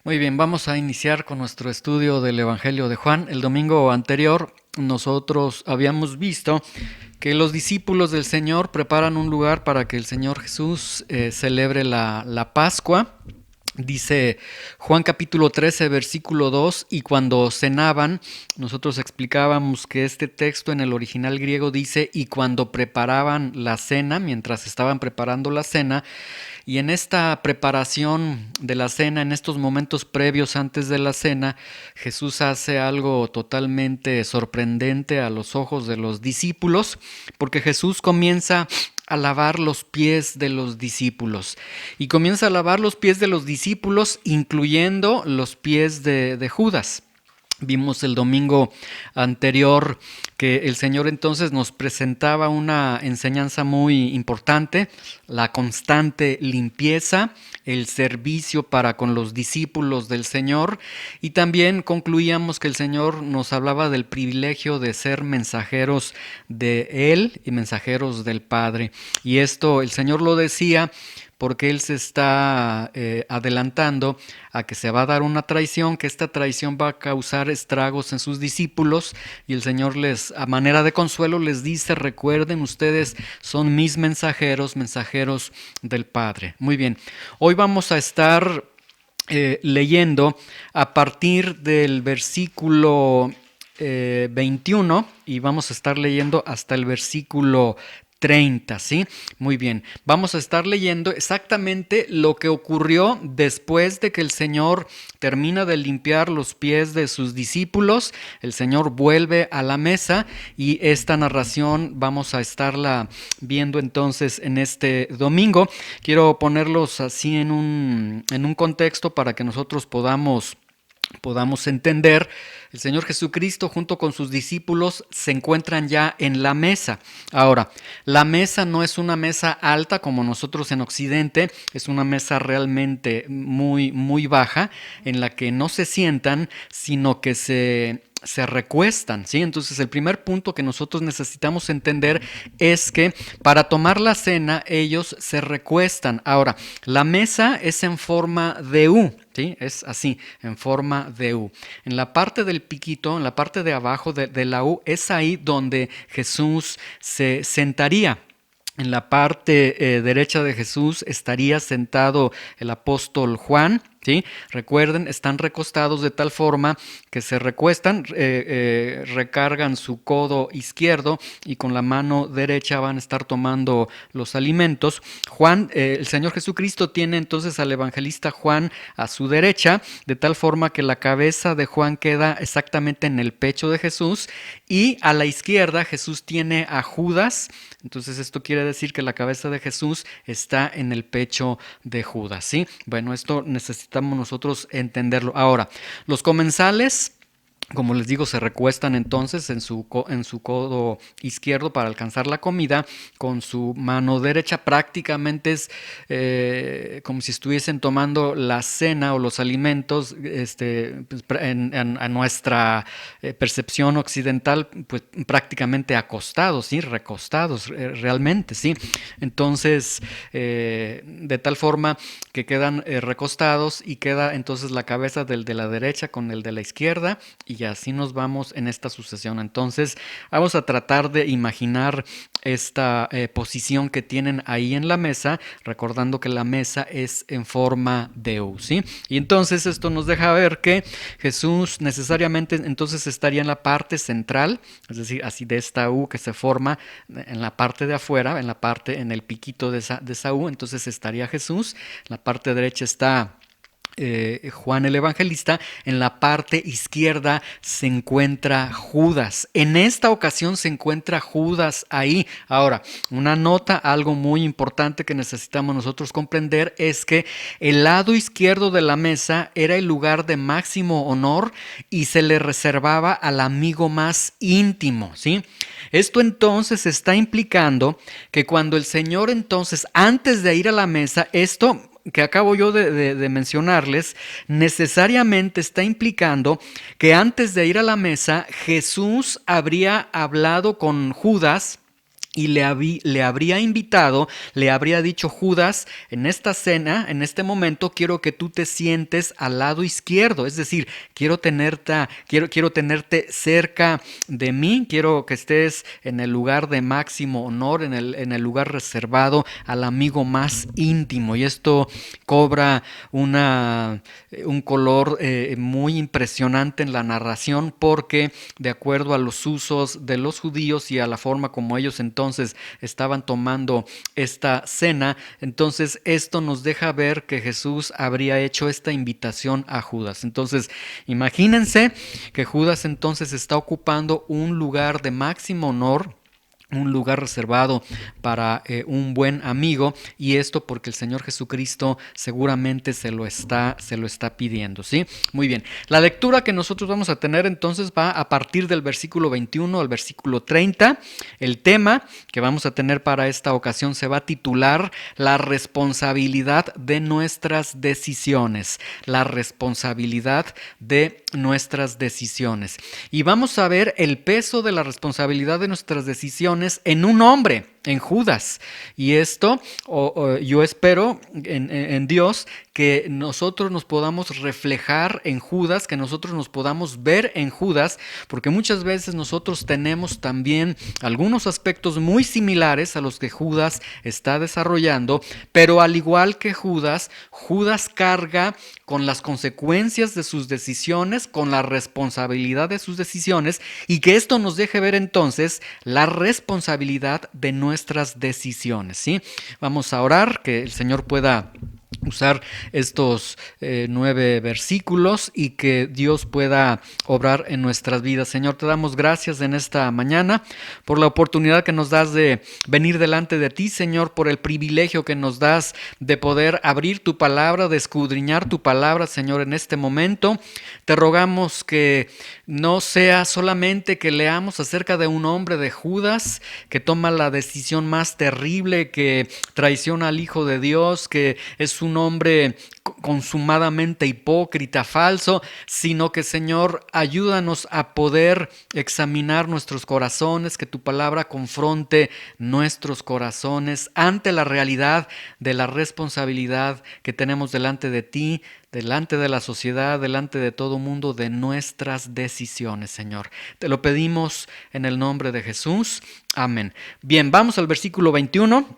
Muy bien, vamos a iniciar con nuestro estudio del Evangelio de Juan. El domingo anterior nosotros habíamos visto que los discípulos del Señor preparan un lugar para que el Señor Jesús celebre la Pascua. Dice Juan capítulo 13, versículo 2, y cuando cenaban, nosotros explicábamos que este texto en el original griego dice, y cuando preparaban la cena, mientras estaban preparando la cena, y en esta preparación de la cena, en estos momentos previos antes de la cena, Jesús hace algo totalmente sorprendente a los ojos de los discípulos, porque Jesús comienza a lavar los pies de los discípulos. Y comienza a lavar los pies de los discípulos, incluyendo los pies de Judas. Vimos el domingo anterior que el Señor entonces nos presentaba una enseñanza muy importante, la constante limpieza, el servicio para con los discípulos del Señor, y también concluíamos que el Señor nos hablaba del privilegio de ser mensajeros de Él y mensajeros del Padre. Y esto el Señor lo decía porque Él se está adelantando a que se va a dar una traición, que esta traición va a causar estragos en sus discípulos, y el Señor les, a manera de consuelo, les dice: recuerden, ustedes son mis mensajeros, mensajeros del Padre. Muy bien, hoy vamos a estar leyendo a partir del versículo 21 y vamos a estar leyendo hasta el versículo 30, ¿sí? Muy bien, vamos a estar leyendo exactamente lo que ocurrió después de que el Señor termina de limpiar los pies de sus discípulos. El Señor vuelve a la mesa y esta narración vamos a estarla viendo entonces en este domingo. Quiero ponerlos así en un contexto para que nosotros podamos entender. El Señor Jesucristo junto con sus discípulos se encuentran ya en la mesa. Ahora, la mesa no es una mesa alta como nosotros en Occidente, es una mesa realmente muy baja, en la que no se sientan, sino que se recuestan, ¿sí? Entonces el primer punto que nosotros necesitamos entender es que para tomar la cena ellos se recuestan. Ahora, la mesa es en forma de U, ¿sí? Es así, en forma de U. En la parte del piquito, en la parte de abajo de la U, es ahí donde Jesús se sentaría. En la parte derecha de Jesús estaría sentado el apóstol Juan, ¿sí? Recuerden, están recostados de tal forma que se recuestan, recargan su codo izquierdo y con la mano derecha van a estar tomando los alimentos. Juan, el Señor Jesucristo tiene entonces al evangelista Juan a su derecha, de tal forma que la cabeza de Juan queda exactamente en el pecho de Jesús, y a la izquierda Jesús tiene a Judas. Entonces esto quiere decir que la cabeza de Jesús está en el pecho de Judas, ¿sí? Bueno, esto necesitamos nosotros entenderlo. Ahora, los comensales, como les digo, se recuestan entonces en su codo izquierdo para alcanzar la comida, con su mano derecha prácticamente es como si estuviesen tomando la cena o los alimentos a nuestra percepción occidental, pues prácticamente acostados, ¿sí? Recostados realmente, ¿sí? Entonces, de tal forma que quedan recostados y queda entonces la cabeza del de la derecha con el de la izquierda, y así nos vamos en esta sucesión. Entonces vamos a tratar de imaginar esta posición que tienen ahí en la mesa, recordando que la mesa es en forma de U, ¿sí? Y entonces esto nos deja ver que Jesús necesariamente entonces estaría en la parte central, es decir, así de esta U que se forma en la parte de afuera, en el piquito de esa U, entonces estaría Jesús. En la parte derecha está Juan el Evangelista, en la parte izquierda se encuentra Judas. En esta ocasión se encuentra Judas ahí. Ahora, una nota, algo muy importante que necesitamos nosotros comprender es que el lado izquierdo de la mesa era el lugar de máximo honor y se le reservaba al amigo más íntimo, ¿sí? Esto entonces está implicando que cuando el Señor entonces, antes de ir a la mesa, esto que acabo yo de mencionarles, necesariamente está implicando que antes de ir a la mesa, Jesús habría hablado con Judas y le habría invitado, le habría dicho: Judas, en esta cena, en este momento, quiero que tú te sientes al lado izquierdo, es decir, quiero tenerte cerca de mí, quiero que estés en el lugar de máximo honor, en el lugar reservado al amigo más íntimo. Y esto cobra un color muy impresionante en la narración, porque de acuerdo a los usos de los judíos y a la forma como ellos entonces estaban tomando esta cena, entonces esto nos deja ver que Jesús habría hecho esta invitación a Judas. Entonces imagínense que Judas entonces está ocupando un lugar de máximo honor, un lugar reservado para un buen amigo, y esto porque el Señor Jesucristo seguramente se lo está pidiendo, ¿sí? Muy bien, la lectura que nosotros vamos a tener entonces va a partir del versículo 21 al versículo 30. El tema que vamos a tener para esta ocasión se va a titular La responsabilidad de nuestras decisiones. La responsabilidad de nuestras decisiones. Y vamos a ver el peso de la responsabilidad de nuestras decisiones en un hombre, en Judas. Y esto, yo espero en Dios que nosotros nos podamos reflejar en Judas, que nosotros nos podamos ver en Judas, porque muchas veces nosotros tenemos también algunos aspectos muy similares a los que Judas está desarrollando, pero al igual que Judas carga con las consecuencias de sus decisiones, con la responsabilidad de sus decisiones, y que esto nos deje ver entonces la responsabilidad de nuestras decisiones, ¿sí? Vamos a orar que el Señor pueda usar estos 9 versículos y que Dios pueda obrar en nuestras vidas. Señor, te damos gracias en esta mañana por la oportunidad que nos das de venir delante de ti, Señor, por el privilegio que nos das de poder abrir tu palabra, de escudriñar tu palabra, Señor, en este momento. Te rogamos que no sea solamente que leamos acerca de un hombre, de Judas, que toma la decisión más terrible, que traiciona al Hijo de Dios, que es un hombre consumadamente hipócrita, falso, sino que, Señor, ayúdanos a poder examinar nuestros corazones, que tu palabra confronte nuestros corazones ante la realidad de la responsabilidad que tenemos delante de ti, delante de la sociedad, delante de todo mundo, de nuestras decisiones, Señor. Te lo pedimos en el nombre de Jesús. Amén. Bien, vamos al versículo 21.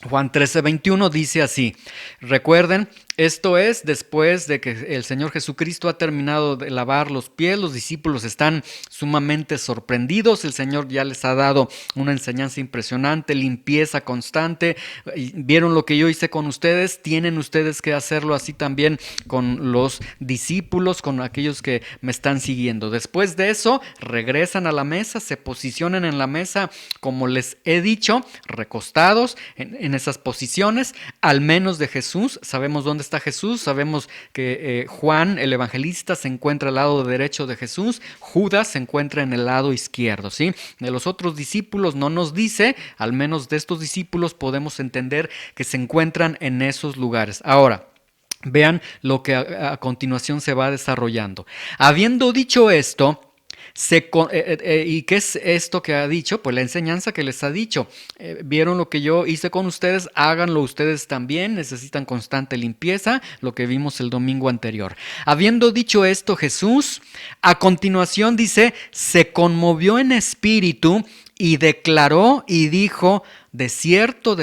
Juan 13:21 dice así: recuerden, esto es después de que el Señor Jesucristo ha terminado de lavar los pies. Los discípulos están sumamente sorprendidos. El Señor ya les ha dado una enseñanza impresionante, limpieza constante. Vieron lo que yo hice con ustedes, tienen ustedes que hacerlo así también con los discípulos, con aquellos que me están siguiendo. Después de eso, regresan a la mesa, se posicionan en la mesa como les he dicho, recostados en esas posiciones, al menos de Jesús. Sabemos dónde está Jesús, sabemos que Juan, el evangelista, se encuentra al lado derecho de Jesús, Judas se encuentra en el lado izquierdo, ¿sí? De los otros discípulos no nos dice, al menos de estos discípulos podemos entender que se encuentran en esos lugares. Ahora, vean lo que a continuación se va desarrollando. Habiendo dicho esto, ¿y qué es esto que ha dicho? Pues la enseñanza que les ha dicho. Vieron lo que yo hice con ustedes, háganlo ustedes también. Necesitan constante limpieza, lo que vimos el domingo anterior. Habiendo dicho esto, Jesús, a continuación dice, se conmovió en espíritu y declaró y dijo: de cierto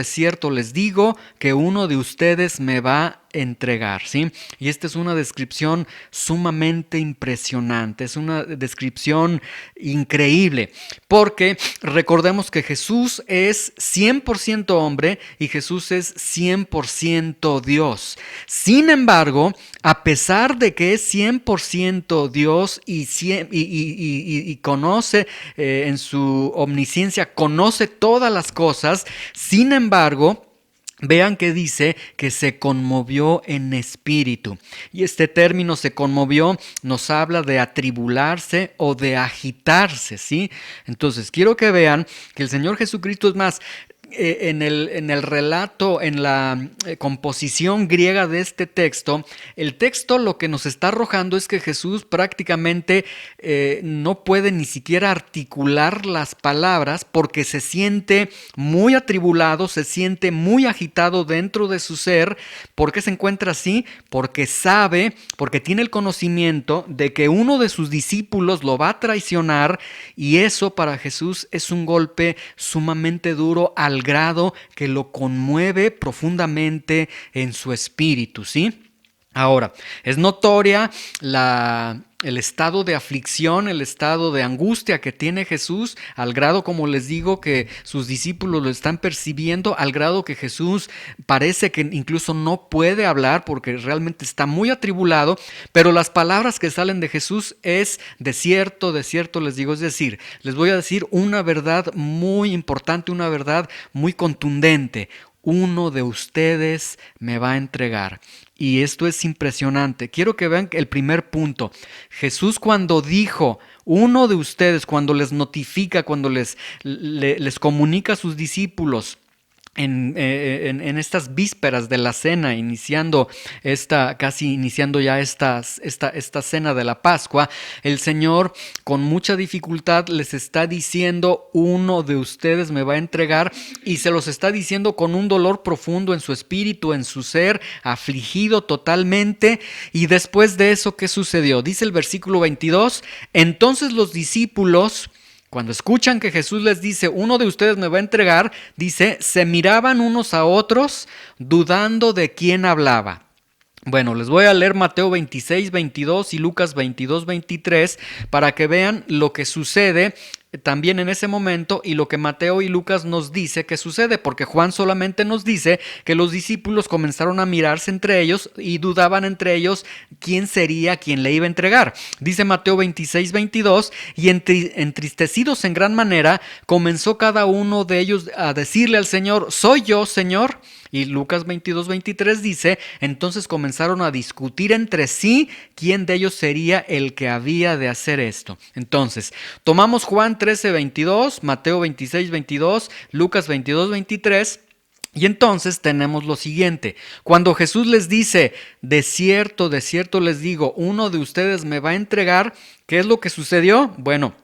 les digo que uno de ustedes me va a entregar, ¿sí? Y esta es una descripción sumamente impresionante, es una descripción increíble, porque recordemos que Jesús es 100% hombre y Jesús es 100% Dios. Sin embargo, a pesar de que es 100% Dios y conoce en su omnisciencia, conoce todas las cosas, sin embargo, vean que dice que se conmovió en espíritu. Y este término se conmovió nos habla de atribularse o de agitarse, ¿sí? Entonces, quiero que vean que el Señor Jesucristo, es más, en el relato, en la composición griega de este texto, el texto lo que nos está arrojando es que Jesús prácticamente no puede ni siquiera articular las palabras porque se siente muy atribulado, se siente muy agitado dentro de su ser. ¿Por qué se encuentra así? Porque sabe, porque tiene el conocimiento de que uno de sus discípulos lo va a traicionar, y eso para Jesús es un golpe sumamente duro al grado que lo conmueve profundamente en su espíritu, ¿sí? Ahora, es notoria el estado de aflicción, el estado de angustia que tiene Jesús, al grado, como les digo, que sus discípulos lo están percibiendo, al grado que Jesús parece que incluso no puede hablar porque realmente está muy atribulado, pero las palabras que salen de Jesús es de cierto les digo, es decir, les voy a decir una verdad muy importante, una verdad muy contundente. Uno de ustedes me va a entregar. Y esto es impresionante. Quiero que vean el primer punto. Jesús, cuando dijo, uno de ustedes, cuando les notifica, cuando les comunica a sus discípulos, en estas vísperas de la cena, casi iniciando ya esta cena de la Pascua, el Señor con mucha dificultad les está diciendo, uno de ustedes me va a entregar, y se los está diciendo con un dolor profundo en su espíritu, en su ser, afligido totalmente. Y después de eso, ¿qué sucedió? Dice el versículo 22, entonces los discípulos, cuando escuchan que Jesús les dice, uno de ustedes me va a entregar, dice, se miraban unos a otros dudando de quién hablaba. Bueno, les voy a leer Mateo 26, 22 y Lucas 22, 23 para que vean lo que sucede también en ese momento y lo que Mateo y Lucas nos dice que sucede, porque Juan solamente nos dice que los discípulos comenzaron a mirarse entre ellos y dudaban entre ellos quién sería quien le iba a entregar. Dice Mateo 26, 22, y entristecidos en gran manera, comenzó cada uno de ellos a decirle al Señor, ¿soy yo, Señor? Y Lucas 22, 23 dice, entonces comenzaron a discutir entre sí quién de ellos sería el que había de hacer esto. Entonces, tomamos Juan 13, 22, Mateo 26, 22, Lucas 22, 23. Y entonces tenemos lo siguiente, cuando Jesús les dice, de cierto les digo, uno de ustedes me va a entregar, ¿qué es lo que sucedió? Bueno,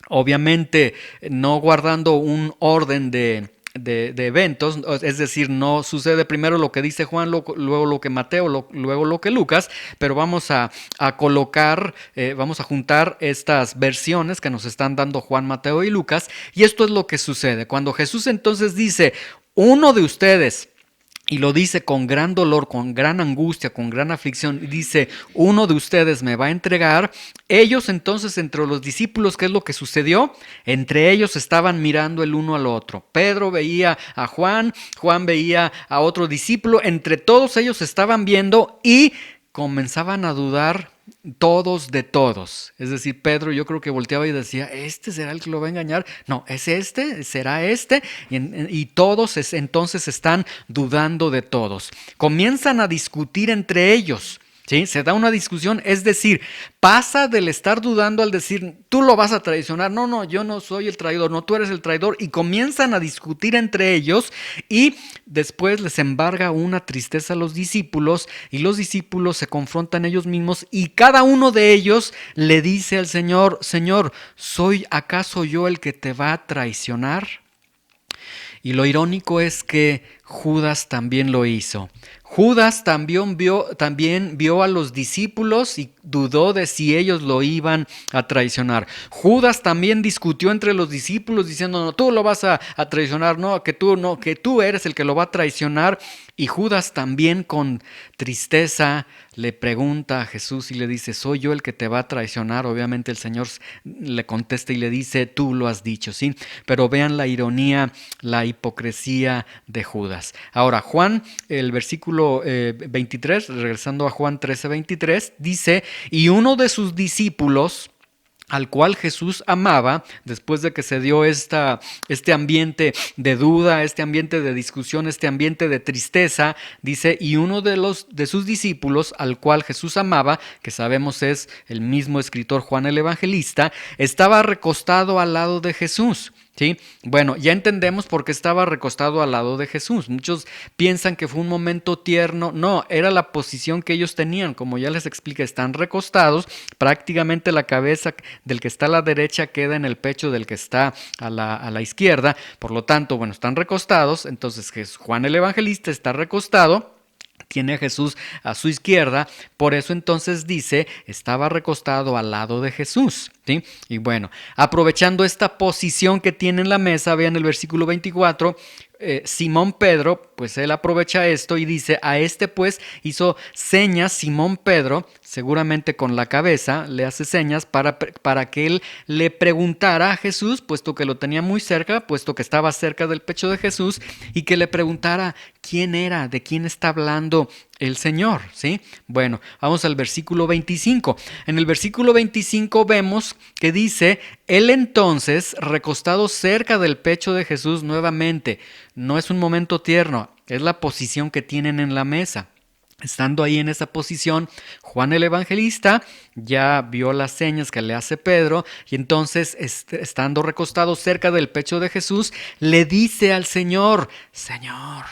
obviamente no guardando un orden de eventos, es decir, no sucede primero lo que dice Juan, luego lo que Mateo, luego lo que Lucas, pero vamos a colocar, vamos a juntar estas versiones que nos están dando Juan, Mateo y Lucas, y esto es lo que sucede. Cuando Jesús entonces dice, uno de ustedes, y lo dice con gran dolor, con gran angustia, con gran aflicción, y dice, uno de ustedes me va a entregar. Ellos entonces, entre los discípulos, ¿qué es lo que sucedió? Entre ellos estaban mirando el uno al otro. Pedro veía a Juan, Juan veía a otro discípulo, entre todos ellos estaban viendo y comenzaban a dudar todos de todos. Es decir, Pedro, yo creo que volteaba y decía, ¿este será el que lo va a engañar? No, ¿es este? ¿Será este? Y todos entonces están dudando de todos. Comienzan a discutir entre ellos. ¿Sí? Se da una discusión, es decir, pasa del estar dudando al decir, tú lo vas a traicionar, no, yo no soy el traidor, no, tú eres el traidor, y comienzan a discutir entre ellos, y después les embarga una tristeza a los discípulos, y los discípulos se confrontan ellos mismos, y cada uno de ellos le dice al Señor, Señor, ¿soy acaso yo el que te va a traicionar? Y lo irónico es que Judas también lo hizo. Judas también vio a los discípulos y dudó de si ellos lo iban a traicionar. Judas también discutió entre los discípulos diciendo, no, tú lo vas a traicionar, no, que tú eres el que lo va a traicionar. Y Judas también con tristeza le pregunta a Jesús y le dice, ¿soy yo el que te va a traicionar? Obviamente el Señor le contesta y le dice, tú lo has dicho, ¿sí? Pero vean la ironía, la hipocresía de Judas. Ahora, Juan, el versículo 23, regresando a Juan 13, 23, dice, y uno de sus discípulos, al cual Jesús amaba, después de que se dio este ambiente de duda, este ambiente de discusión, este ambiente de tristeza, dice, y uno de sus discípulos, al cual Jesús amaba, que sabemos es el mismo escritor Juan el Evangelista, estaba recostado al lado de Jesús. ¿Sí? Bueno, ya entendemos por qué estaba recostado al lado de Jesús. Muchos piensan que fue un momento tierno. No, era la posición que ellos tenían. Como ya les expliqué, están recostados. Prácticamente la cabeza del que está a la derecha queda en el pecho del que está a la izquierda. Por lo tanto, bueno, están recostados. Entonces Juan el Evangelista está recostado. Tiene a Jesús a su izquierda, por eso entonces dice, estaba recostado al lado de Jesús, ¿sí? Y bueno, aprovechando esta posición que tiene en la mesa, vean el versículo 24, Simón Pedro, pues él aprovecha esto y dice, a este pues hizo señas Simón Pedro, seguramente con la cabeza, le hace señas para que él le preguntara a Jesús, puesto que lo tenía muy cerca, puesto que estaba cerca del pecho de Jesús, y que le preguntara quién era, de quién está hablando el Señor, ¿sí? Bueno, vamos al versículo 25. En el versículo 25 vemos que dice, él entonces, recostado cerca del pecho de Jesús nuevamente, no es un momento tierno, es la posición que tienen en la mesa. Estando ahí en esa posición, Juan el Evangelista ya vio las señas que le hace Pedro y entonces, estando recostado cerca del pecho de Jesús, le dice al Señor, Señor,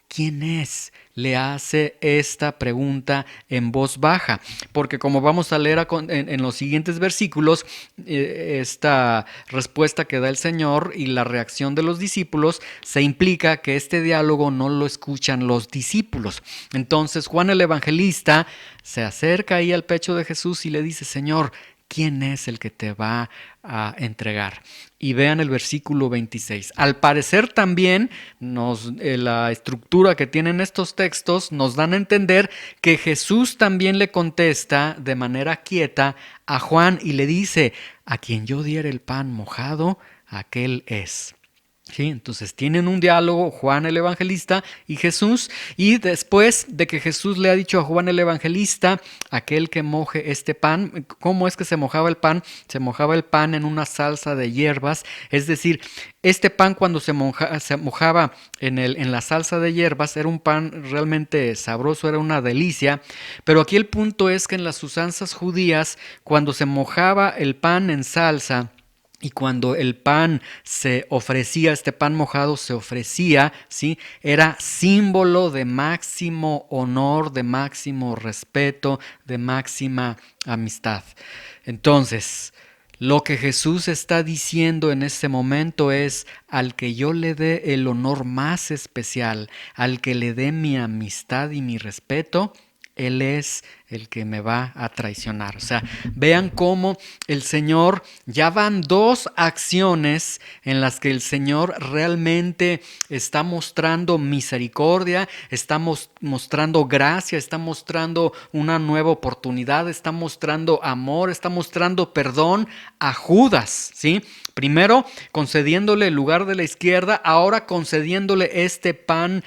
¿quién es? Le hace esta pregunta en voz baja, porque como vamos a leer en los siguientes versículos, esta respuesta que da el Señor y la reacción de los discípulos se implica que este diálogo no lo escuchan los discípulos. Entonces Juan el Evangelista se acerca ahí al pecho de Jesús y le dice, Señor, ¿quién es el que te va a entregar? Y vean el versículo 26. Al parecer también la estructura que tienen estos textos nos dan a entender que Jesús también le contesta de manera quieta a Juan y le dice, a quien yo diera el pan mojado, aquel es. Sí, entonces tienen un diálogo Juan el Evangelista y Jesús, y después de que Jesús le ha dicho a Juan el Evangelista, aquel que moje este pan, ¿cómo es que se mojaba el pan? Se mojaba el pan en una salsa de hierbas, es decir, este pan cuando se mojaba en la salsa de hierbas era un pan realmente sabroso, era una delicia, pero aquí el punto es que en las usanzas judías, cuando se mojaba el pan en salsa, y cuando el pan se ofrecía, este pan mojado se ofrecía, ¿sí? Era símbolo de máximo honor, de máximo respeto, de máxima amistad. Entonces, lo que Jesús está diciendo en este momento es, al que yo le dé el honor más especial, al que le dé mi amistad y mi respeto, Él es el que me va a traicionar. O sea, vean cómo el Señor, ya van dos acciones en las que el Señor realmente está mostrando misericordia, está mostrando gracia, está mostrando una nueva oportunidad, está mostrando amor, está mostrando perdón a Judas, ¿sí? Primero concediéndole el lugar de la izquierda, ahora concediéndole este pan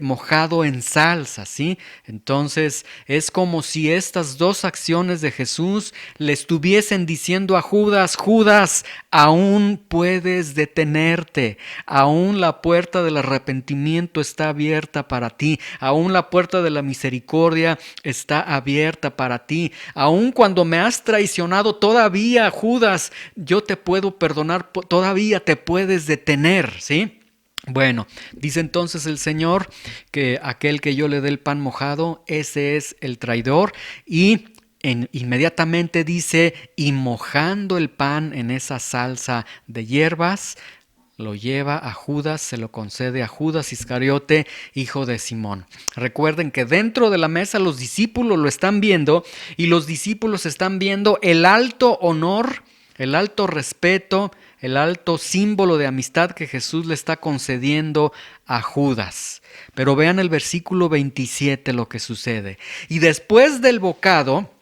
mojado en salsa, ¿sí? Entonces es como si estas dos acciones de Jesús le estuviesen diciendo a Judas, Judas, aún puedes detenerte, aún la puerta del arrepentimiento está abierta para ti, aún la puerta de la misericordia está abierta para ti, aún cuando me has traicionado todavía, Judas, yo te puedo perdonar, todavía te puedes detener, ¿sí? Bueno, dice entonces el Señor que aquel que yo le dé el pan mojado, ese es el traidor, y inmediatamente dice, y mojando el pan en esa salsa de hierbas, lo lleva a Judas, se lo concede a Judas Iscariote, hijo de Simón. Recuerden que dentro de la mesa los discípulos lo están viendo y los discípulos están viendo el alto honor, el alto respeto, el alto símbolo de amistad que Jesús le está concediendo a Judas. Pero vean el versículo 27 lo que sucede. Y después del bocado,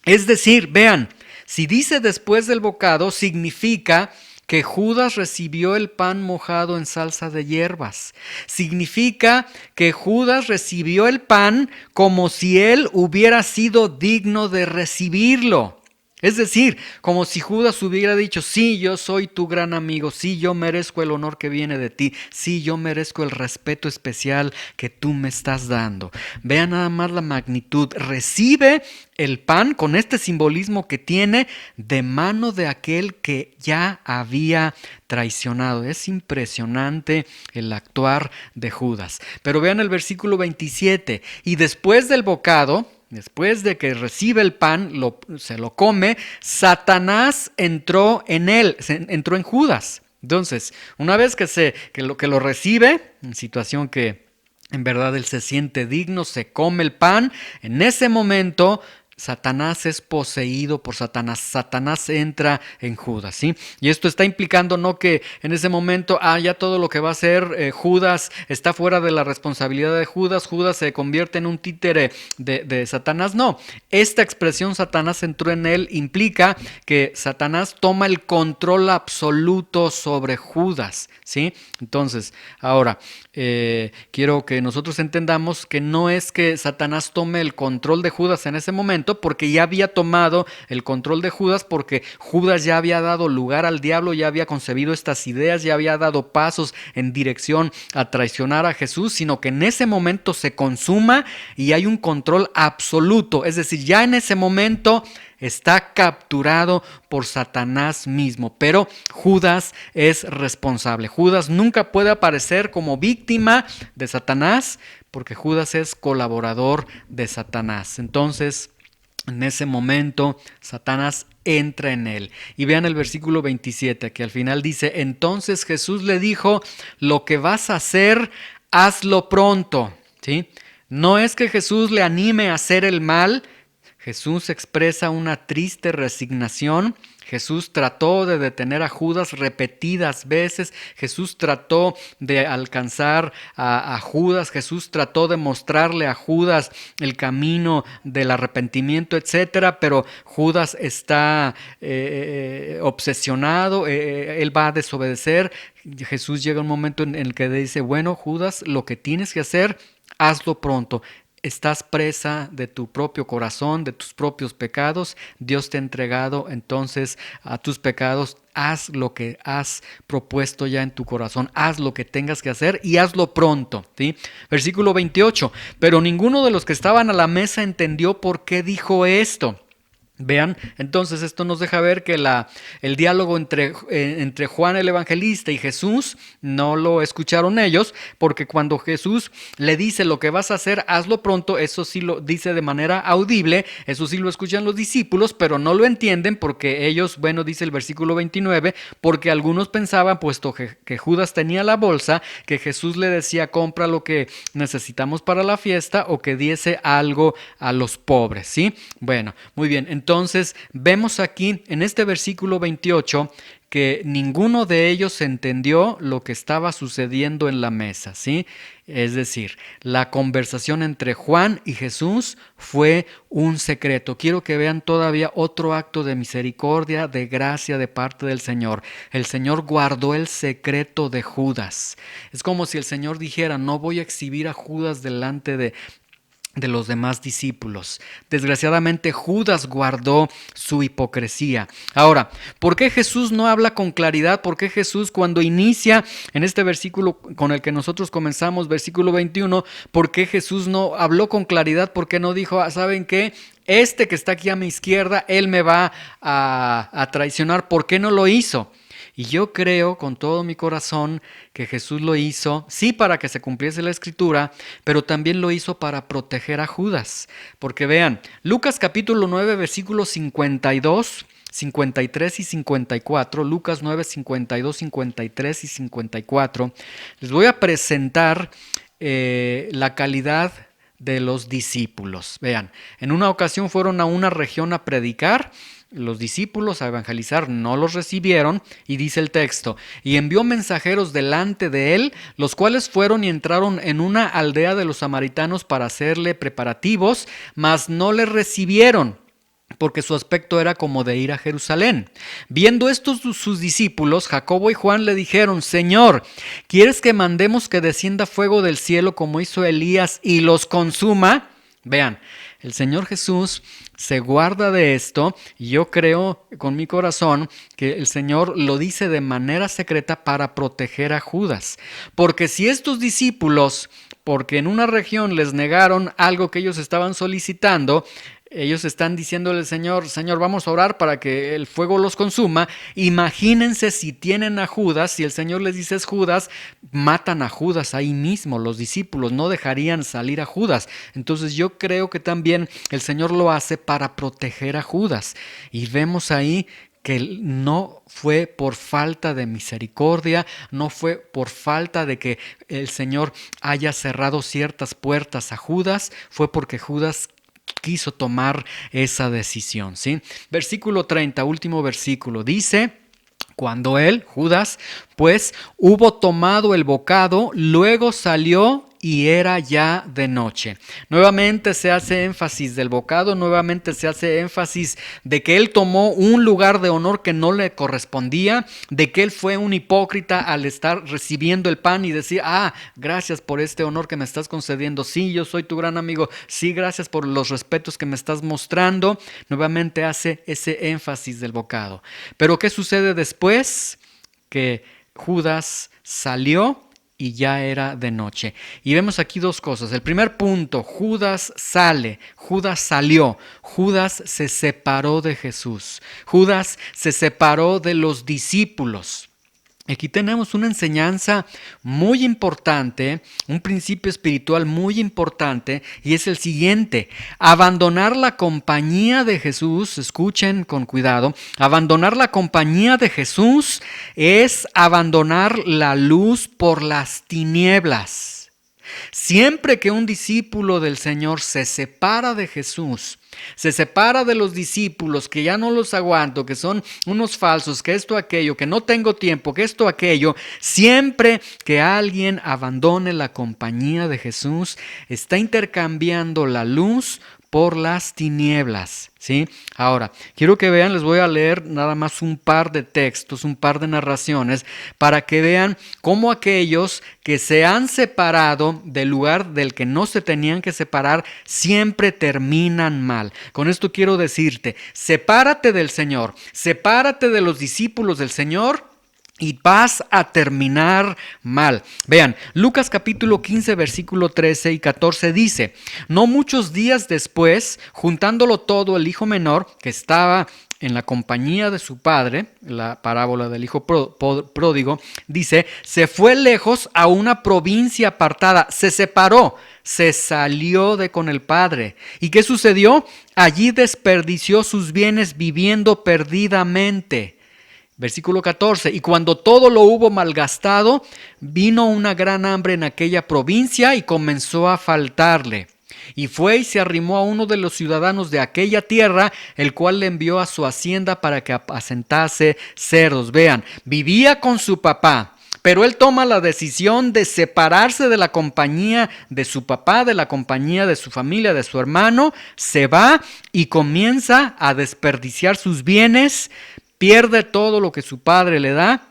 es decir, vean, si dice después del bocado, significa que Judas recibió el pan mojado en salsa de hierbas. Significa que Judas recibió el pan como si él hubiera sido digno de recibirlo. Es decir, como si Judas hubiera dicho, sí, yo soy tu gran amigo, sí, yo merezco el honor que viene de ti, sí, yo merezco el respeto especial que tú me estás dando. Vean nada más la magnitud. Recibe el pan con este simbolismo que tiene de mano de aquel que ya había traicionado. Es impresionante el actuar de Judas. Pero vean el versículo 27, y después del bocado, después de que recibe el pan, se lo come, Satanás entró en él, entró en Judas. Entonces, una vez que lo recibe, en situación que en verdad él se siente digno, se come el pan, en ese momento Satanás es poseído por Satanás. Satanás entra en Judas, ¿sí? Y esto está implicando no que en ese momento, ya todo lo que va a hacer Judas está fuera de la responsabilidad de Judas. Judas se convierte en un títere de Satanás. No, esta expresión Satanás entró en él implica que Satanás toma el control absoluto sobre Judas, ¿sí? Entonces, ahora, quiero que nosotros entendamos que no es que Satanás tome el control de Judas en ese momento, porque ya había tomado el control de Judas, porque Judas ya había dado lugar al diablo, ya había concebido estas ideas, ya había dado pasos en dirección a traicionar a Jesús, sino que en ese momento se consuma y hay un control absoluto. Es decir, ya en ese momento está capturado por Satanás mismo, pero Judas es responsable. Judas nunca puede aparecer como víctima de Satanás, porque Judas es colaborador de Satanás. Entonces, en ese momento, Satanás entra en él. Y vean el versículo 27, que al final dice, entonces Jesús le dijo, lo que vas a hacer, hazlo pronto, ¿sí? No es que Jesús le anime a hacer el mal. Jesús expresa una triste resignación. Jesús trató de detener a Judas repetidas veces. Jesús trató de alcanzar a Judas. Jesús trató de mostrarle a Judas el camino del arrepentimiento, etcétera. Pero Judas está obsesionado. Él va a desobedecer. Jesús llega un momento en el que dice, bueno, Judas, lo que tienes que hacer, hazlo pronto. Estás presa de tu propio corazón, de tus propios pecados. Dios te ha entregado entonces a tus pecados. Haz lo que has propuesto ya en tu corazón. Haz lo que tengas que hacer y hazlo pronto, ¿sí? Versículo 28. Pero ninguno de los que estaban a la mesa entendió por qué dijo esto. Vean, entonces esto nos deja ver que el diálogo entre Juan el Evangelista y Jesús no lo escucharon ellos, porque cuando Jesús le dice lo que vas a hacer, hazlo pronto, eso sí lo dice de manera audible, eso sí lo escuchan los discípulos, pero no lo entienden porque ellos, bueno, dice el versículo 29, porque algunos pensaban, puesto que Judas tenía la bolsa, que Jesús le decía, compra lo que necesitamos para la fiesta o que diese algo a los pobres, ¿sí? Bueno, muy bien, entonces vemos aquí en este versículo 28 que ninguno de ellos entendió lo que estaba sucediendo en la mesa, ¿sí? Es decir, la conversación entre Juan y Jesús fue un secreto. Quiero que vean todavía otro acto de misericordia, de gracia de parte del Señor. El Señor guardó el secreto de Judas. Es como si el Señor dijera, no voy a exhibir a Judas delante de los demás discípulos. Desgraciadamente Judas guardó su hipocresía. Ahora, ¿por qué Jesús no habla con claridad? ¿Por qué Jesús cuando inicia en este versículo con el que nosotros comenzamos, versículo 21, ¿por qué Jesús no habló con claridad? ¿Por qué no dijo, ¿saben qué? Este que está aquí a mi izquierda, él me va a traicionar? ¿Por qué no lo hizo? Y yo creo con todo mi corazón que Jesús lo hizo, sí, para que se cumpliese la escritura, pero también lo hizo para proteger a Judas. Porque vean, Lucas capítulo 9, versículos 52, 53 y 54, Lucas 9, 52, 53 y 54, les voy a presentar la calidad de los discípulos. Vean, en una ocasión fueron a una región a predicar. Los discípulos a evangelizar no los recibieron y dice el texto, y envió mensajeros delante de él, los cuales fueron y entraron en una aldea de los samaritanos para hacerle preparativos, mas no le recibieron, porque su aspecto era como de ir a Jerusalén. Viendo esto sus discípulos, Jacobo y Juan le dijeron, Señor, ¿quieres que mandemos que descienda fuego del cielo como hizo Elías y los consuma? Vean, el Señor Jesús se guarda de esto y yo creo con mi corazón que el Señor lo dice de manera secreta para proteger a Judas. Porque si estos discípulos, porque en una región les negaron algo que ellos estaban solicitando, ellos están diciéndole al Señor, Señor, vamos a orar para que el fuego los consuma. Imagínense si tienen a Judas, si el Señor les dice es Judas, matan a Judas ahí mismo. Los discípulos no dejarían salir a Judas. Entonces yo creo que también el Señor lo hace para proteger a Judas. Y vemos ahí que no fue por falta de misericordia, no fue por falta de que el Señor haya cerrado ciertas puertas a Judas, fue porque Judas quiso tomar esa decisión, ¿sí? Versículo 30, último versículo, dice: cuando él, Judas, pues hubo tomado el bocado, luego salió y era ya de noche. Nuevamente se hace énfasis del bocado, nuevamente se hace énfasis de que él tomó un lugar de honor que no le correspondía, de que él fue un hipócrita al estar recibiendo el pan y decir, gracias por este honor que me estás concediendo, sí, yo soy tu gran amigo, sí, gracias por los respetos que me estás mostrando. Nuevamente hace ese énfasis del bocado. Pero ¿qué sucede después? Que Judas salió y ya era de noche. Y vemos aquí dos cosas. El primer punto, Judas sale, Judas salió, Judas se separó de Jesús, Judas se separó de los discípulos. Aquí tenemos una enseñanza muy importante, un principio espiritual muy importante, y es el siguiente: abandonar la compañía de Jesús, escuchen con cuidado, abandonar la compañía de Jesús es abandonar la luz por las tinieblas. Siempre que un discípulo del Señor se separa de Jesús, se separa de los discípulos, que ya no los aguanto, que son unos falsos, que esto, aquello, que no tengo tiempo, que esto, aquello, siempre que alguien abandone la compañía de Jesús, está intercambiando la luz por las tinieblas, ¿sí? Ahora, quiero que vean, les voy a leer nada más un par de textos, un par de narraciones, para que vean cómo aquellos que se han separado del lugar del que no se tenían que separar, siempre terminan mal. Con esto quiero decirte, sepárate del Señor, sepárate de los discípulos del Señor, y vas a terminar mal. Vean, Lucas capítulo 15, versículo 13 y 14 dice: no muchos días después, juntándolo todo, el hijo menor, que estaba en la compañía de su padre, la parábola del hijo pródigo, dice, se fue lejos a una provincia apartada, se separó, se salió de con el padre. ¿Y qué sucedió? Allí desperdició sus bienes viviendo perdidamente. Versículo 14, y cuando todo lo hubo malgastado, vino una gran hambre en aquella provincia y comenzó a faltarle. Y fue y se arrimó a uno de los ciudadanos de aquella tierra, el cual le envió a su hacienda para que apacentase cerdos. Vean, vivía con su papá, pero él toma la decisión de separarse de la compañía de su papá, de la compañía de su familia, de su hermano, se va y comienza a desperdiciar sus bienes, pierde todo lo que su padre le da,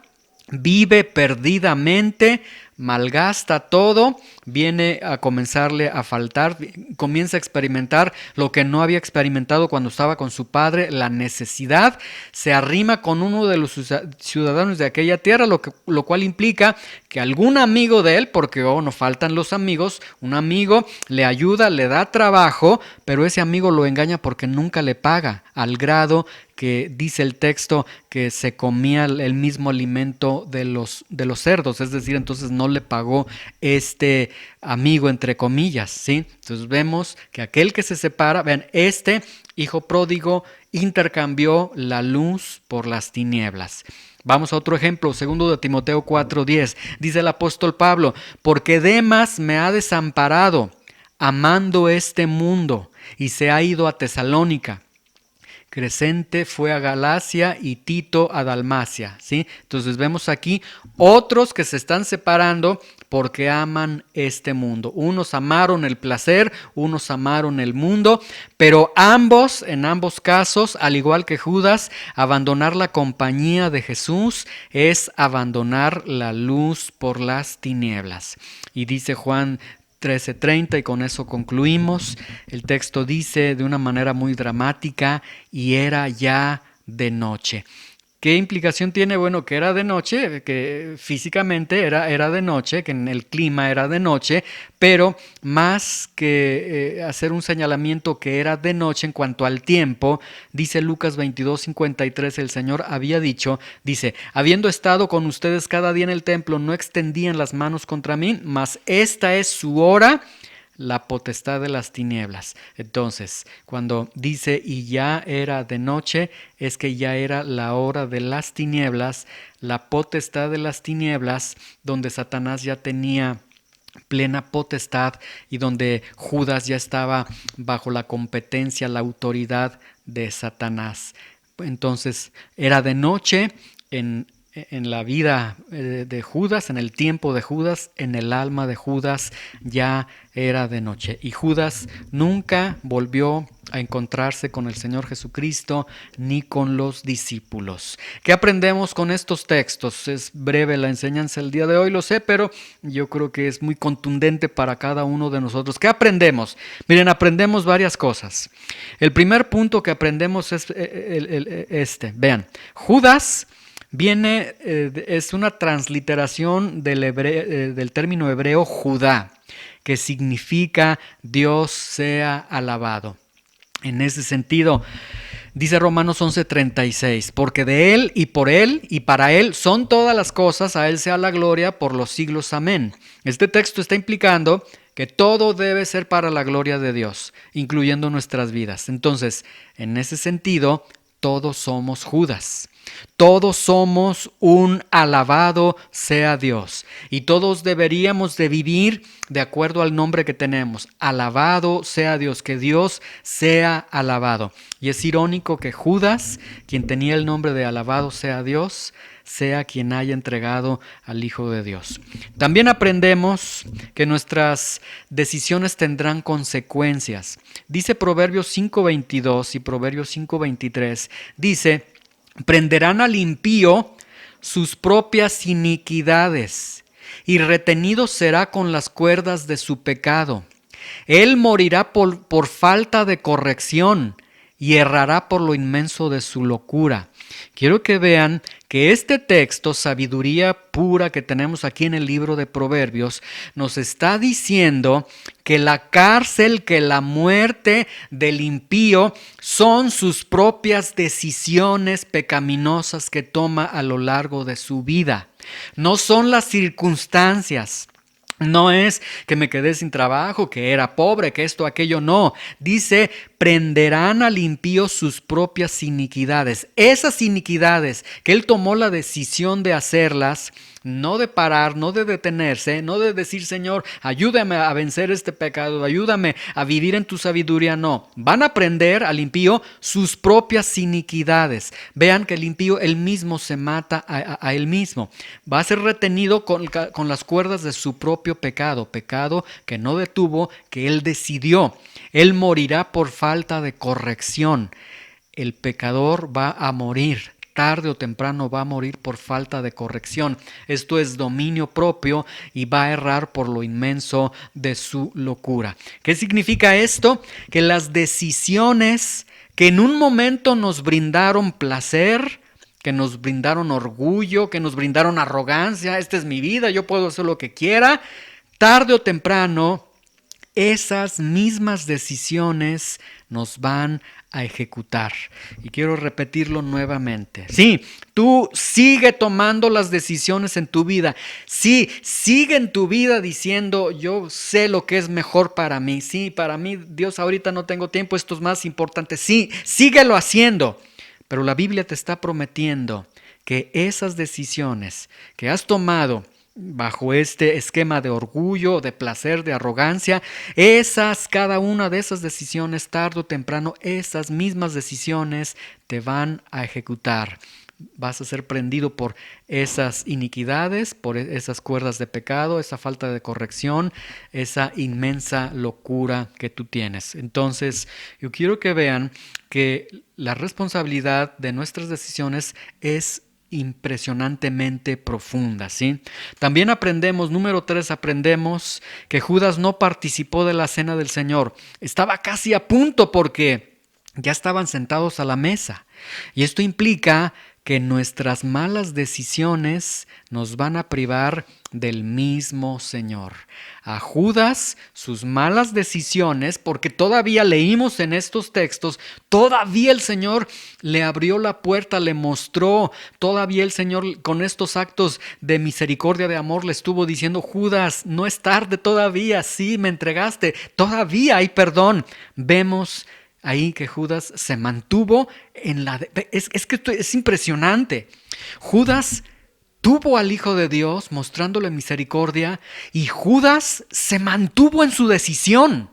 vive perdidamente, malgasta todo, viene a comenzarle a faltar, comienza a experimentar lo que no había experimentado cuando estaba con su padre, la necesidad, se arrima con uno de los ciudadanos de aquella tierra, lo cual implica que algún amigo de él, porque no faltan los amigos, un amigo le ayuda, le da trabajo, pero ese amigo lo engaña porque nunca le paga, al grado que dice el texto que se comía el mismo alimento de los cerdos, es decir, entonces no le pagó este amigo, entre comillas, ¿sí? Entonces vemos que aquel que se separa, vean, este hijo pródigo intercambió la luz por las tinieblas. Vamos a otro ejemplo, 2 de Timoteo 4:10, dice el apóstol Pablo, porque Demas me ha desamparado, amando este mundo, y se ha ido a Tesalónica. Crescente fue a Galacia y Tito a Dalmacia, ¿sí? Entonces vemos aquí otros que se están separando porque aman este mundo. Unos amaron el placer, unos amaron el mundo, pero en ambos casos, al igual que Judas, abandonar la compañía de Jesús es abandonar la luz por las tinieblas. Y dice Juan 13:30 y con eso concluimos. El texto dice de una manera muy dramática: y era ya de noche. ¿Qué implicación tiene? Bueno, que era de noche, que físicamente era de noche, que en el clima era de noche, pero más que hacer un señalamiento que era de noche en cuanto al tiempo, dice Lucas 22:53, el Señor había dicho, dice: habiendo estado con ustedes cada día en el templo, no extendían las manos contra mí, mas esta es su hora, la potestad de las tinieblas. Entonces, cuando dice y ya era de noche, es que ya era la hora de las tinieblas, la potestad de las tinieblas, donde Satanás ya tenía plena potestad y donde Judas ya estaba bajo la competencia, la autoridad de Satanás. Entonces, era de noche en la vida de Judas, en el tiempo de Judas, en el alma de Judas ya era de noche. Y Judas nunca volvió a encontrarse con el Señor Jesucristo ni con los discípulos. ¿Qué aprendemos con estos textos? Es breve la enseñanza el día de hoy, lo sé, pero yo creo que es muy contundente para cada uno de nosotros. ¿Qué aprendemos? Miren, aprendemos varias cosas. El primer punto que aprendemos es este. Vean, Judas es una transliteración del término hebreo Judá, que significa Dios sea alabado. En ese sentido, dice Romanos 11:36, porque de Él y por Él y para Él son todas las cosas, a Él sea la gloria por los siglos. Amén. Este texto está implicando que todo debe ser para la gloria de Dios, incluyendo nuestras vidas. Entonces, en ese sentido, todos somos Judas. Todos somos un alabado sea Dios y todos deberíamos de vivir de acuerdo al nombre que tenemos. Alabado sea Dios, que Dios sea alabado. Y es irónico que Judas, quien tenía el nombre de alabado sea Dios, sea quien haya entregado al Hijo de Dios. También aprendemos que nuestras decisiones tendrán consecuencias. Dice Proverbios 5:22 y Proverbios 5:23, dice: prenderán al impío sus propias iniquidades, y retenido será con las cuerdas de su pecado. Él morirá por falta de corrección, y errará por lo inmenso de su locura. Quiero que vean que este texto, sabiduría pura que tenemos aquí en el libro de Proverbios, nos está diciendo que la cárcel, que la muerte del impío son sus propias decisiones pecaminosas que toma a lo largo de su vida. No son las circunstancias. No es que me quedé sin trabajo, que era pobre, que esto, aquello, no. Dice, prenderán al impío sus propias iniquidades. Esas iniquidades que él tomó la decisión de hacerlas, no de parar, no de detenerse, no de decir, Señor, ayúdame a vencer este pecado, ayúdame a vivir en tu sabiduría, no. Van a prender al impío sus propias iniquidades. Vean que el impío él mismo se mata a él mismo. Va a ser retenido con las cuerdas de su propio pecado, pecado que no detuvo, que él decidió. Él morirá por falta de corrección. El pecador va a morir. Tarde o temprano va a morir por falta de corrección. Esto es dominio propio y va a errar por lo inmenso de su locura. ¿Qué significa esto? Que las decisiones que en un momento nos brindaron placer, que nos brindaron orgullo, que nos brindaron arrogancia, esta es mi vida, yo puedo hacer lo que quiera, tarde o temprano esas mismas decisiones nos van a ejecutar. Y quiero repetirlo nuevamente. Sí, tú sigue tomando las decisiones en tu vida. Sí, sigue en tu vida diciendo, yo sé lo que es mejor para mí. Sí, para mí, Dios, ahorita no tengo tiempo, esto es más importante. Sí, síguelo haciendo. Pero la Biblia te está prometiendo que esas decisiones que has tomado bajo este esquema de orgullo, de placer, de arrogancia, cada una de esas decisiones, tarde o temprano, esas mismas decisiones te van a ejecutar. Vas a ser prendido por esas iniquidades, por esas cuerdas de pecado, esa falta de corrección, esa inmensa locura que tú tienes. Entonces, yo quiero que vean que la responsabilidad de nuestras decisiones es impresionantemente profundas, ¿sí? También aprendemos, número 3, aprendemos que Judas no participó de la cena del Señor. Estaba casi a punto porque ya estaban sentados a la mesa. Y esto implica que nuestras malas decisiones nos van a privar del mismo Señor. A Judas, sus malas decisiones, porque todavía leímos en estos textos, todavía el Señor le abrió la puerta, le mostró, todavía el Señor con estos actos de misericordia, de amor, le estuvo diciendo: Judas, no es tarde todavía, sí, me entregaste, todavía hay perdón. Vemos ahí que Judas se mantuvo en la... Es que esto es impresionante. Judas tuvo al Hijo de Dios mostrándole misericordia y Judas se mantuvo en su decisión.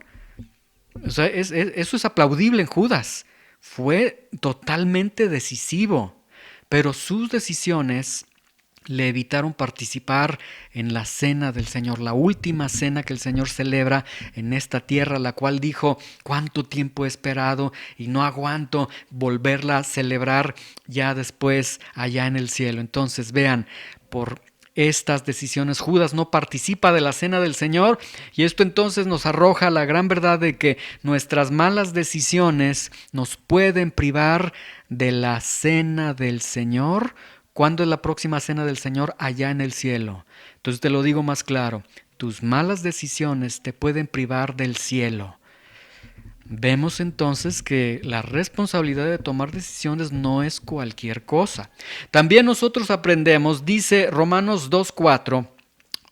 O sea, eso es aplaudible en Judas. Fue totalmente decisivo, pero sus decisiones le evitaron participar en la cena del Señor, la última cena que el Señor celebra en esta tierra, la cual dijo: cuánto tiempo he esperado y no aguanto volverla a celebrar ya después allá en el cielo. Entonces vean, por estas decisiones Judas no participa de la cena del Señor, y esto entonces nos arroja la gran verdad de que nuestras malas decisiones nos pueden privar de la cena del Señor. ¿Cuándo es la próxima cena del Señor? Allá en el cielo. Entonces te lo digo más claro: tus malas decisiones te pueden privar del cielo. Vemos entonces que la responsabilidad de tomar decisiones no es cualquier cosa. También nosotros aprendemos, dice Romanos 2:4,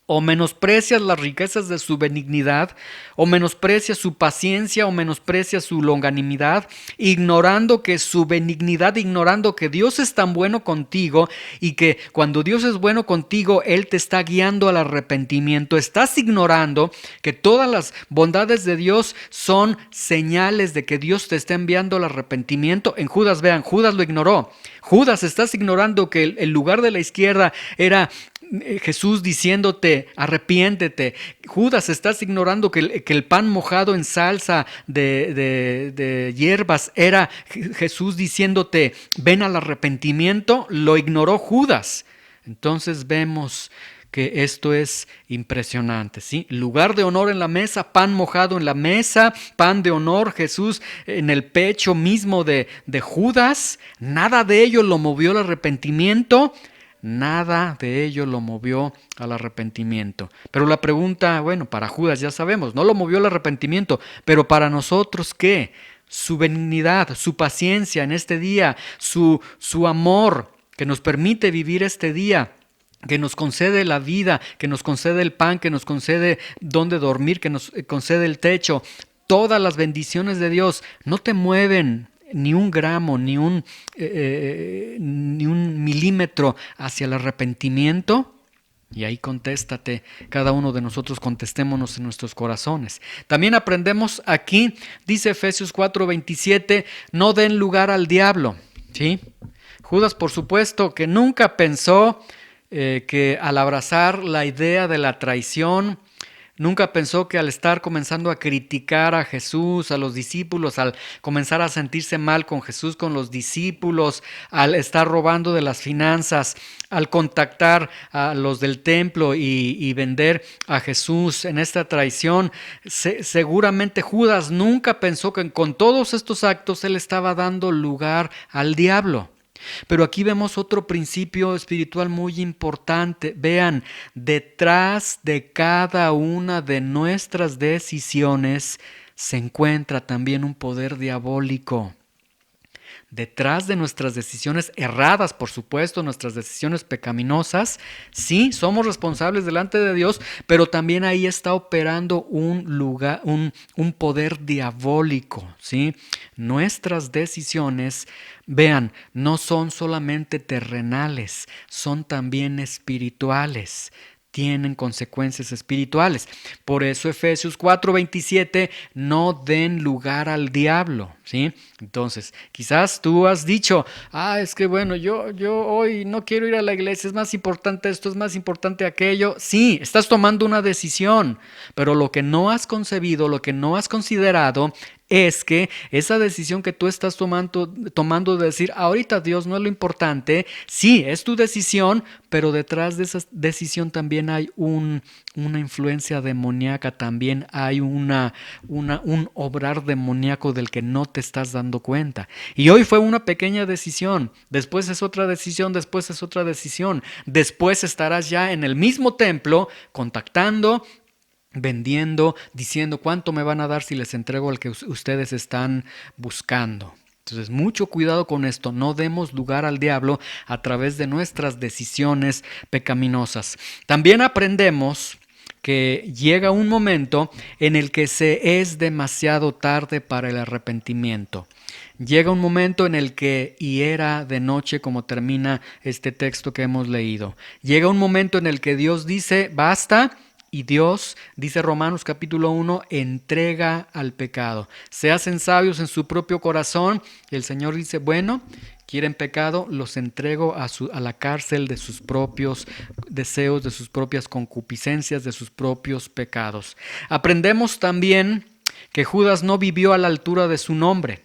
o menosprecias las riquezas de su benignidad, o menosprecias su paciencia, o menosprecias su longanimidad, ignorando que su benignidad, ignorando que Dios es tan bueno contigo y que cuando Dios es bueno contigo, Él te está guiando al arrepentimiento. Estás ignorando que todas las bondades de Dios son señales de que Dios te está enviando al arrepentimiento. En Judas, vean, Judas lo ignoró. Judas, estás ignorando que el lugar de la izquierda era Jesús diciéndote: arrepiéntete. Judas, estás ignorando que el pan mojado en salsa de hierbas era Jesús diciéndote: ven al arrepentimiento. Lo ignoró Judas. Entonces vemos que esto es impresionante, ¿sí? Lugar de honor en la mesa, pan mojado en la mesa, pan de honor, Jesús en el pecho mismo de Judas. Nada de ello lo movió al arrepentimiento. Nada de ello lo movió al arrepentimiento. Pero la pregunta, bueno, para Judas ya sabemos, no lo movió al arrepentimiento, pero para nosotros, ¿qué? Su benignidad, su paciencia en este día, su amor que nos permite vivir este día, que nos concede la vida, que nos concede el pan, que nos concede dónde dormir, que nos concede el techo. Todas las bendiciones de Dios no te mueven ni un gramo, ni un milímetro hacia el arrepentimiento. Y ahí contéstate, cada uno de nosotros contestémonos en nuestros corazones. También aprendemos aquí, dice Efesios 4:27, no den lugar al diablo, ¿sí? Judas, por supuesto, que nunca pensó que al abrazar la idea de la traición, nunca pensó que al estar comenzando a criticar a Jesús, a los discípulos, al comenzar a sentirse mal con Jesús, con los discípulos, al estar robando de las finanzas, al contactar a los del templo y vender a Jesús en esta traición, seguramente Judas nunca pensó que con todos estos actos él estaba dando lugar al diablo. Pero aquí vemos otro principio espiritual muy importante. Vean, detrás de cada una de nuestras decisiones se encuentra también un poder diabólico. Detrás de nuestras decisiones erradas, por supuesto, nuestras decisiones pecaminosas, sí, somos responsables delante de Dios, pero también ahí está operando un poder diabólico, ¿sí? Nuestras decisiones, vean, no son solamente terrenales, son también espirituales. Tienen consecuencias espirituales. Por eso Efesios 4:27, no den lugar al diablo, ¿sí? Entonces, quizás tú has dicho, es que bueno, yo hoy no quiero ir a la iglesia, es más importante esto, es más importante aquello. Sí, estás tomando una decisión, pero lo que no has concebido, lo que no has considerado es que esa decisión que tú estás tomando de decir, ahorita Dios no es lo importante, sí, es tu decisión, pero detrás de esa decisión también hay una influencia demoníaca, también hay un obrar demoníaco del que no te estás dando cuenta. Y hoy fue una pequeña decisión, después es otra decisión, después es otra decisión, después estarás ya en el mismo templo contactando, vendiendo, diciendo cuánto me van a dar si les entrego al que ustedes están buscando. Entonces, mucho cuidado con esto, no demos lugar al diablo a través de nuestras decisiones pecaminosas. También aprendemos que llega un momento en el que se es demasiado tarde para el arrepentimiento. Llega un momento en el que, y era de noche, como termina este texto que hemos leído, llega un momento en el que Dios dice, basta. Y Dios, dice Romanos capítulo 1, entrega al pecado. Se hacen sabios en su propio corazón. Y el Señor dice, bueno, quieren pecado, los entrego a la cárcel de sus propios deseos, de sus propias concupiscencias, de sus propios pecados. Aprendemos también que Judas no vivió a la altura de su nombre.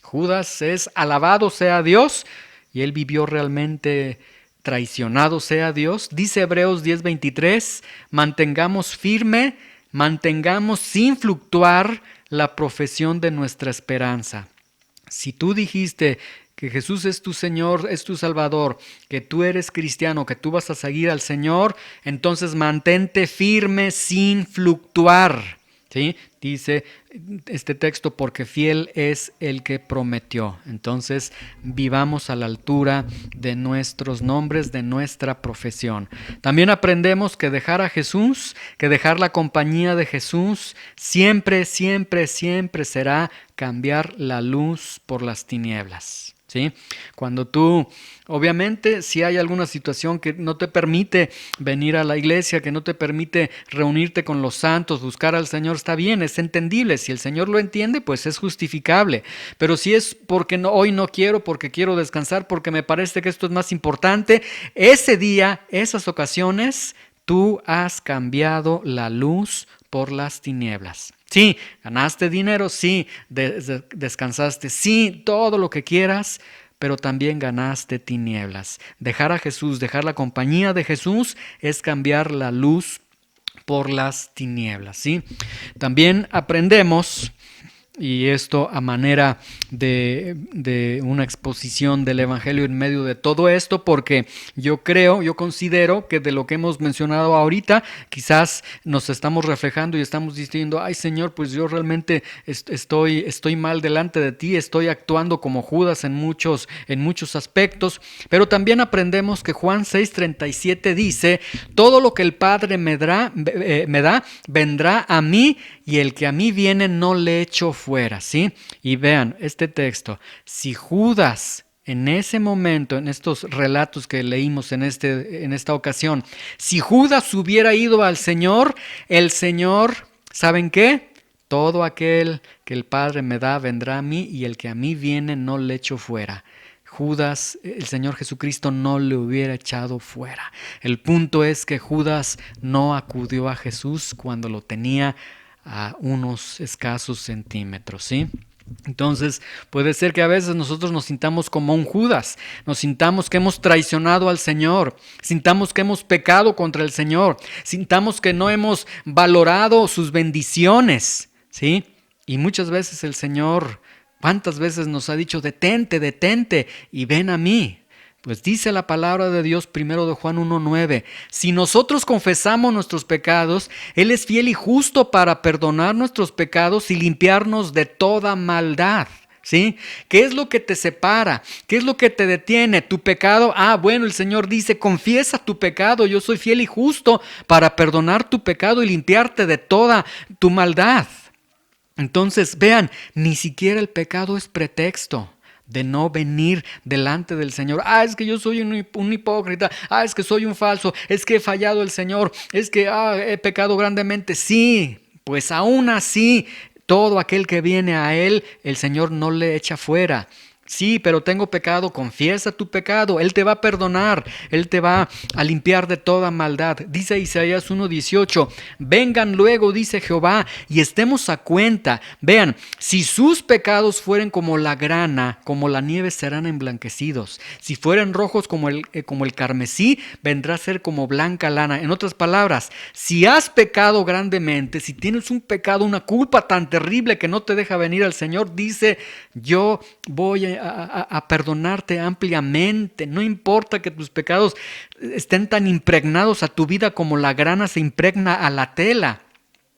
Judas es alabado sea Dios y él vivió realmente traicionado sea Dios. Dice Hebreos 10:23, mantengamos firme, mantengamos sin fluctuar la profesión de nuestra esperanza. Si tú dijiste que Jesús es tu Señor, es tu Salvador, que tú eres cristiano, que tú vas a seguir al Señor, entonces mantente firme sin fluctuar. ¿Sí? Dice este texto, porque fiel es el que prometió. Entonces, vivamos a la altura de nuestros nombres, de nuestra profesión. También aprendemos que dejar a Jesús, que dejar la compañía de Jesús, siempre, siempre, siempre será cambiar la luz por las tinieblas. ¿Sí? Cuando tú, obviamente, si hay alguna situación que no te permite venir a la iglesia, que no te permite reunirte con los santos, buscar al Señor, está bien, es entendible. Si el Señor lo entiende, pues es justificable. Pero si es porque hoy no quiero, porque quiero descansar, porque me parece que esto es más importante, ese día, esas ocasiones, tú has cambiado la luz por las tinieblas. Sí, ganaste dinero, sí, descansaste, sí, todo lo que quieras, pero también ganaste tinieblas. Dejar a Jesús, dejar la compañía de Jesús es cambiar la luz por las tinieblas, ¿sí? También aprendemos, y esto a manera de una exposición del Evangelio en medio de todo esto, porque yo considero que de lo que hemos mencionado ahorita, quizás nos estamos reflejando y estamos diciendo, ay Señor, pues yo realmente estoy mal delante de ti, estoy actuando como Judas en muchos aspectos, pero también aprendemos que Juan 6:37 dice, todo lo que el Padre me da, vendrá a mí, y el que a mí viene no le echo fuera, ¿sí? Y vean este texto, si Judas en ese momento, en estos relatos que leímos en esta ocasión, si Judas hubiera ido al Señor, el Señor, ¿saben qué? Todo aquel que el Padre me da vendrá a mí, y el que a mí viene no le echo fuera. Judas, el Señor Jesucristo no le hubiera echado fuera. El punto es que Judas no acudió a Jesús cuando lo tenía a unos escasos centímetros, ¿sí? Entonces puede ser que a veces nosotros nos sintamos como un Judas, nos sintamos que hemos traicionado al Señor, sintamos que hemos pecado contra el Señor, sintamos que no hemos valorado sus bendiciones, ¿sí? Y muchas veces el Señor, ¿cuántas veces nos ha dicho, detente y ven a mí? Pues dice la palabra de Dios, 1 de Juan 1:9, si nosotros confesamos nuestros pecados, Él es fiel y justo para perdonar nuestros pecados y limpiarnos de toda maldad. ¿Sí? ¿Qué es lo que te separa? ¿Qué es lo que te detiene? ¿Tu pecado? Bueno, el Señor dice, confiesa tu pecado, yo soy fiel y justo para perdonar tu pecado y limpiarte de toda tu maldad. Entonces, vean, ni siquiera el pecado es pretexto de no venir delante del Señor. Es que yo soy un hipócrita, es que soy un falso, es que he fallado el Señor, es que he pecado grandemente. Sí, pues aún así todo aquel que viene a Él, el Señor no le echa fuera. Sí, pero tengo pecado, confiesa tu pecado, Él te va a perdonar, Él te va a limpiar de toda maldad. Dice Isaías 1:18, vengan luego, dice Jehová, y estemos a cuenta. Vean, si sus pecados fueren como la grana, como la nieve serán emblanquecidos. Si fueren rojos como el carmesí, vendrá a ser como blanca lana. En otras palabras, si has pecado grandemente, si tienes un pecado, una culpa tan terrible que no te deja venir al Señor, dice, yo voy a perdonarte ampliamente. No importa que tus pecados estén tan impregnados a tu vida como la grana se impregna a la tela.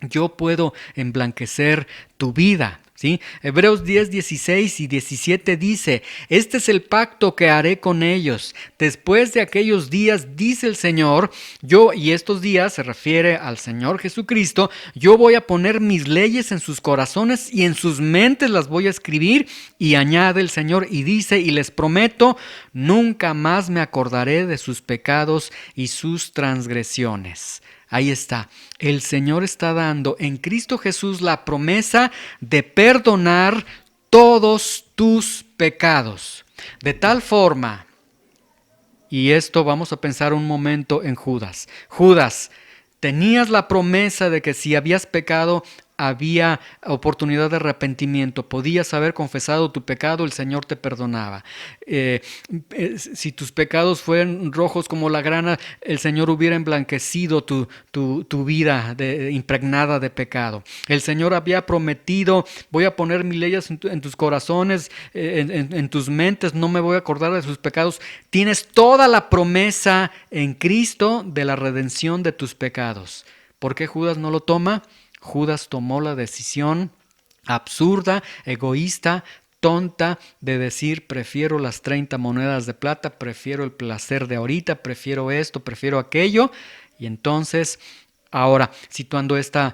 Yo puedo emblanquecer tu vida. ¿Sí? Hebreos 10, 16 y 17 dice, este es el pacto que haré con ellos. Después de aquellos días, dice el Señor, yo, y estos días se refiere al Señor Jesucristo, yo voy a poner mis leyes en sus corazones y en sus mentes las voy a escribir, y añade el Señor y dice, y les prometo, nunca más me acordaré de sus pecados y sus transgresiones. Ahí está, el Señor está dando en Cristo Jesús la promesa de perdonar todos tus pecados. De tal forma, y esto vamos a pensar un momento en Judas. Judas, tenías la promesa de que si habías pecado, había oportunidad de arrepentimiento, podías haber confesado tu pecado, el Señor te perdonaba. Si tus pecados fueran rojos como la grana, el Señor hubiera emblanquecido tu vida impregnada de pecado. El Señor había prometido, voy a poner mis leyes en tus corazones, en tus mentes, no me voy a acordar de sus pecados. Tienes toda la promesa en Cristo de la redención de tus pecados. ¿Por qué Judas no lo toma? Judas tomó la decisión absurda, egoísta, tonta de decir prefiero las 30 monedas de plata, prefiero el placer de ahorita, prefiero esto, prefiero aquello. Y entonces, ahora, situando estas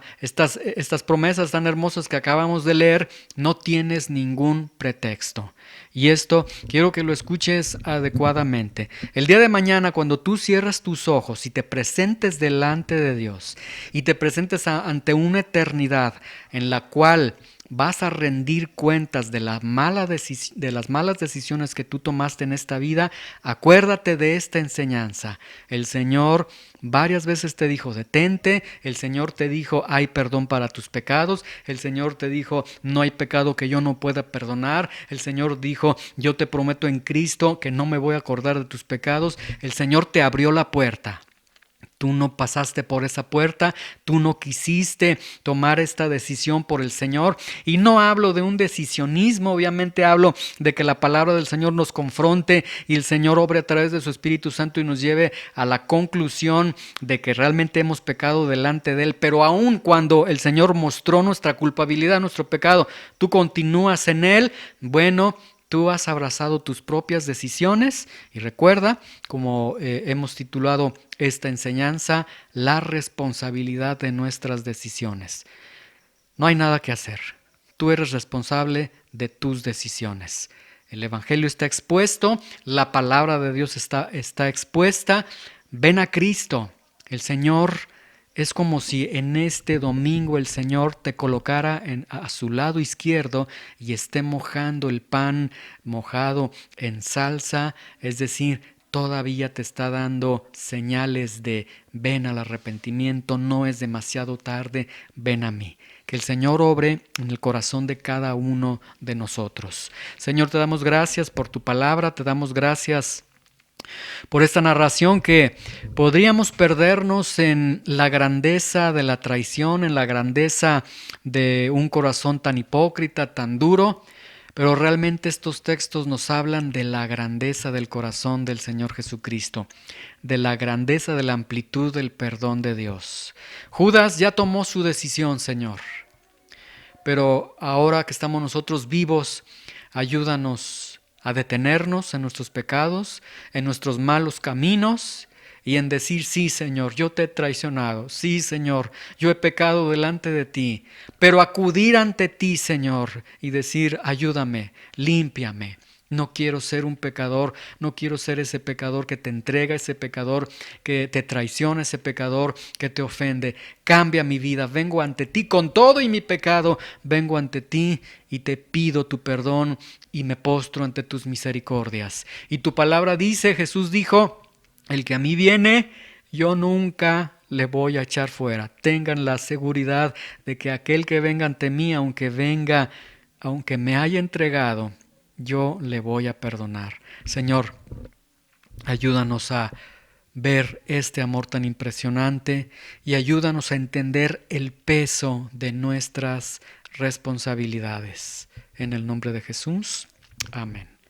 promesas tan hermosas que acabamos de leer, no tienes ningún pretexto. Y esto quiero que lo escuches adecuadamente. El día de mañana, cuando tú cierras tus ojos y te presentes delante de Dios y te presentes ante una eternidad en la cual vas a rendir cuentas de las malas decisiones que tú tomaste en esta vida, acuérdate de esta enseñanza. El Señor varias veces te dijo, detente. El Señor te dijo, hay perdón para tus pecados. El Señor te dijo, no hay pecado que yo no pueda perdonar. El Señor dijo, yo te prometo en Cristo que no me voy a acordar de tus pecados. El Señor te abrió la puerta. Tú no pasaste por esa puerta, tú no quisiste tomar esta decisión por el Señor. Y no hablo de un decisionismo, obviamente hablo de que la palabra del Señor nos confronte y el Señor obre a través de su Espíritu Santo y nos lleve a la conclusión de que realmente hemos pecado delante de Él. Pero aun cuando el Señor mostró nuestra culpabilidad, nuestro pecado, tú continúas en Él, bueno, tú has abrazado tus propias decisiones y recuerda, como hemos titulado esta enseñanza, la responsabilidad de nuestras decisiones. No hay nada que hacer. Tú eres responsable de tus decisiones. El Evangelio está expuesto, la palabra de Dios está expuesta. Ven a Cristo. El Señor es como si en este domingo el Señor te colocara a su lado izquierdo y esté mojando el pan mojado en salsa, es decir, todavía te está dando señales de ven al arrepentimiento, no es demasiado tarde, ven a mí. Que el Señor obre en el corazón de cada uno de nosotros. Señor, te damos gracias por tu palabra, te damos gracias por esta narración que podríamos perdernos en la grandeza de la traición, en la grandeza de un corazón tan hipócrita, tan duro, pero realmente estos textos nos hablan de la grandeza del corazón del Señor Jesucristo, de la grandeza de la amplitud del perdón de Dios. Judas ya tomó su decisión, Señor, pero ahora que estamos nosotros vivos, ayúdanos a detenernos en nuestros pecados, en nuestros malos caminos y en decir, sí, Señor, yo te he traicionado, sí, Señor, yo he pecado delante de ti, pero acudir ante ti, Señor, y decir, ayúdame, límpiame, No quiero ser un pecador, no quiero ser ese pecador que te entrega, ese pecador que te traiciona, ese pecador que te ofende. Cambia mi vida, vengo ante ti con todo y mi pecado, vengo ante ti y te pido tu perdón y me postro ante tus misericordias. Y tu palabra dice, Jesús dijo, el que a mí viene, yo nunca le voy a echar fuera. Tengan la seguridad de que aquel que venga ante mí, aunque me haya entregado, yo le voy a perdonar. Señor, ayúdanos a ver este amor tan impresionante y ayúdanos a entender el peso de nuestras responsabilidades. En el nombre de Jesús, amén.